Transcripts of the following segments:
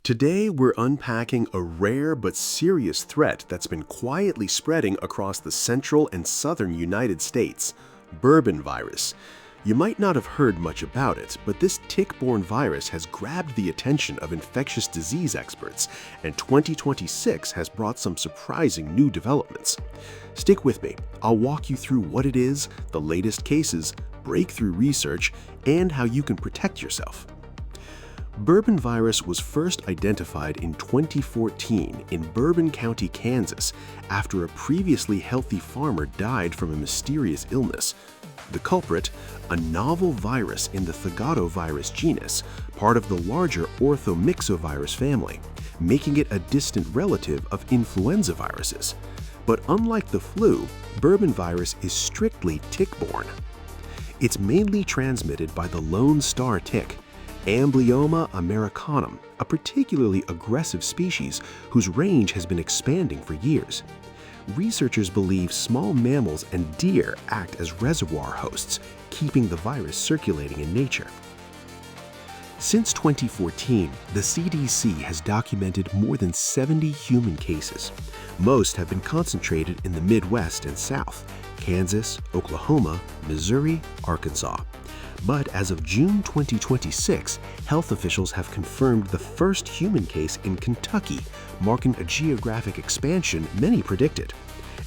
Today, we're unpacking a rare but serious threat that's been quietly spreading across the central and southern United States, Bourbon virus. You might not have heard much about it, but this tick-borne virus has grabbed the attention of infectious disease experts, and 2026 has brought some surprising new developments. Stick with me. I'll walk you through what it is, the latest cases, breakthrough research, and how you can protect yourself. Bourbon virus was first identified in 2014 in Bourbon County, Kansas, after a previously healthy farmer died from a mysterious illness. The culprit, a novel virus in the Thagatovirus genus, part of the larger orthomyxovirus family, making it a distant relative of influenza viruses. But unlike the flu, Bourbon virus is strictly tick-borne. It's mainly transmitted by the lone star tick, Amblyomma americanum, a particularly aggressive species whose range has been expanding for years. Researchers believe small mammals and deer act as reservoir hosts, keeping the virus circulating in nature. Since 2014, the CDC has documented more than 70 human cases. Most have been concentrated in the Midwest and South, Kansas, Oklahoma, Missouri, Arkansas. But as of June 2026, health officials have confirmed the first human case in Kentucky, marking a geographic expansion many predicted.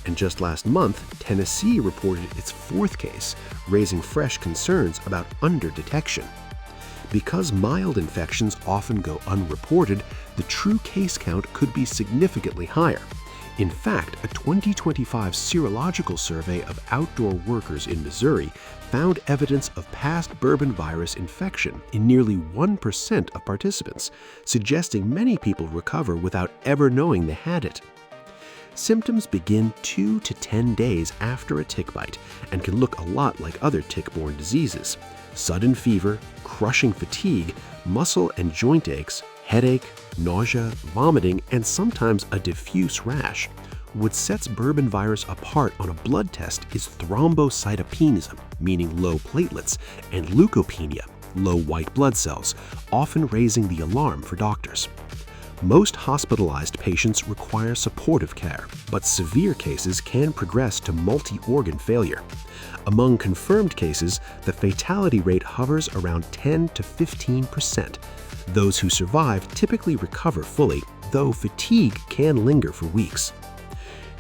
And just last month, Tennessee reported its fourth case, raising fresh concerns about underdetection. Because mild infections often go unreported, the true case count could be significantly higher. In fact, a 2025 serological survey of outdoor workers in Missouri found evidence of past Bourbon virus infection in nearly 1% of participants, suggesting many people recover without ever knowing they had it. Symptoms begin 2 to 10 days after a tick bite and can look a lot like other tick-borne diseases: sudden fever, crushing fatigue, muscle and joint aches, headache, nausea, vomiting, and sometimes a diffuse rash. What sets Bourbon virus apart on a blood test is thrombocytopenia, meaning low platelets, and leukopenia, low white blood cells, often raising the alarm for doctors. Most hospitalized patients require supportive care, but severe cases can progress to multi-organ failure. Among confirmed cases, the fatality rate hovers around 10 to 15%. Those who survive typically recover fully, though fatigue can linger for weeks.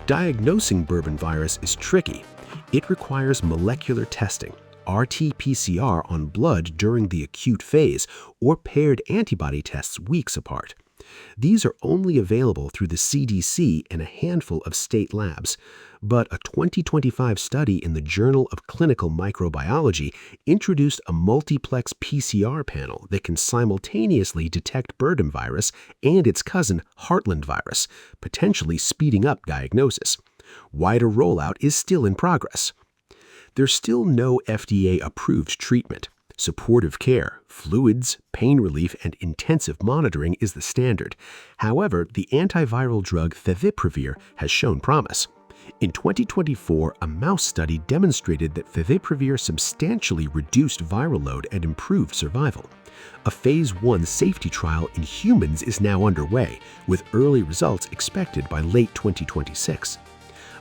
Diagnosing Bourbon virus is tricky. It requires molecular testing, RT-PCR on blood during the acute phase, or paired antibody tests weeks apart. These are only available through the CDC and a handful of state labs, but a 2025 study in the Journal of Clinical Microbiology introduced a multiplex PCR panel that can simultaneously detect Bourbon virus and its cousin Heartland virus, potentially speeding up diagnosis. Wider rollout is still in progress. There's still no FDA-approved treatment. Supportive care, fluids, pain relief, and intensive monitoring is the standard. However, the antiviral drug favipiravir has shown promise. In 2024, a mouse study demonstrated that favipiravir substantially reduced viral load and improved survival. A phase 1 safety trial in humans is now underway, with early results expected by late 2026.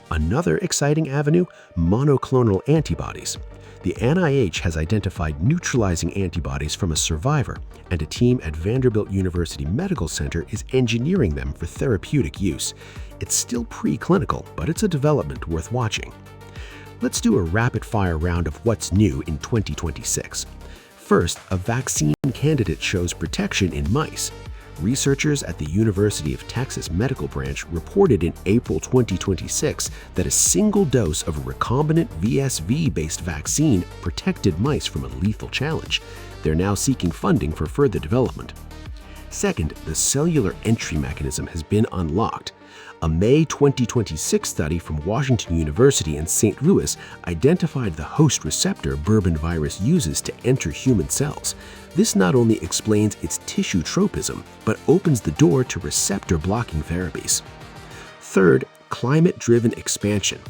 Another exciting avenue: monoclonal antibodies. The NIH has identified neutralizing antibodies from a survivor, and a team at Vanderbilt University Medical Center is engineering them for therapeutic use. It's still preclinical, but it's a development worth watching. Let's do a rapid-fire round of what's new in 2026. First, a vaccine candidate shows protection in mice. Researchers at the University of Texas Medical Branch reported in April 2026 that a single dose of a recombinant VSV-based vaccine protected mice from a lethal challenge. They're now seeking funding for further development. Second, the cellular entry mechanism has been unlocked. A May 2026 study from Washington University and St. Louis identified the host receptor Bourbon virus uses to enter human cells. This not only explains its tissue tropism, but opens the door to receptor blocking therapies. Third, climate-driven expansion.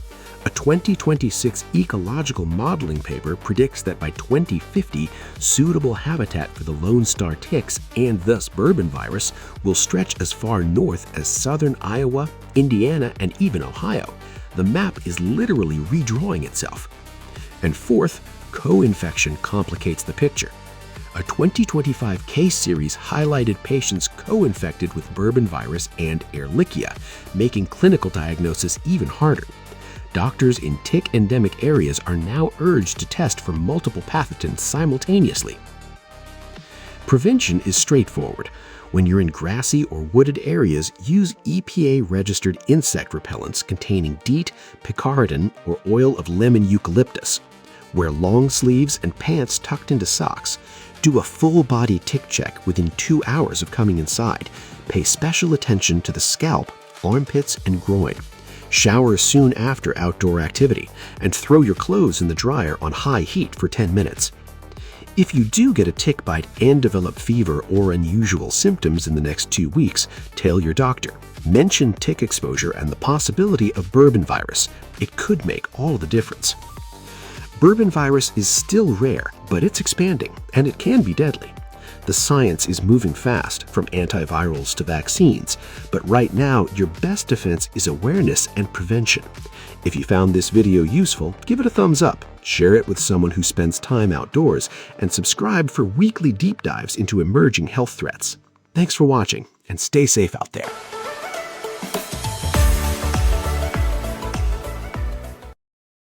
A 2026 ecological modeling paper predicts that by 2050, suitable habitat for the Lone Star ticks and thus Bourbon virus will stretch as far north as southern Iowa, Indiana, and even Ohio. The map is literally redrawing itself. And fourth, co-infection complicates the picture. A 2025 case series highlighted patients co-infected with Bourbon virus and Ehrlichia, making clinical diagnosis even harder. Doctors in tick-endemic areas are now urged to test for multiple pathogens simultaneously. Prevention is straightforward. When you're in grassy or wooded areas, use EPA-registered insect repellents containing DEET, picaridin, or oil of lemon eucalyptus. Wear long sleeves and pants tucked into socks. Do a full-body tick check within 2 hours of coming inside. Pay special attention to the scalp, armpits, and groin. Shower soon after outdoor activity, and throw your clothes in the dryer on high heat for 10 minutes. If you do get a tick bite and develop fever or unusual symptoms in the next 2 weeks, tell your doctor. Mention tick exposure and the possibility of Bourbon virus. It could make all the difference. Bourbon virus is still rare, but it's expanding, and it can be deadly. The science is moving fast, from antivirals to vaccines, but right now your best defense is awareness and prevention. If you found this video useful, give it a thumbs up, share it with someone who spends time outdoors, and subscribe for weekly deep dives into emerging health threats. Thanks for watching, and stay safe out there.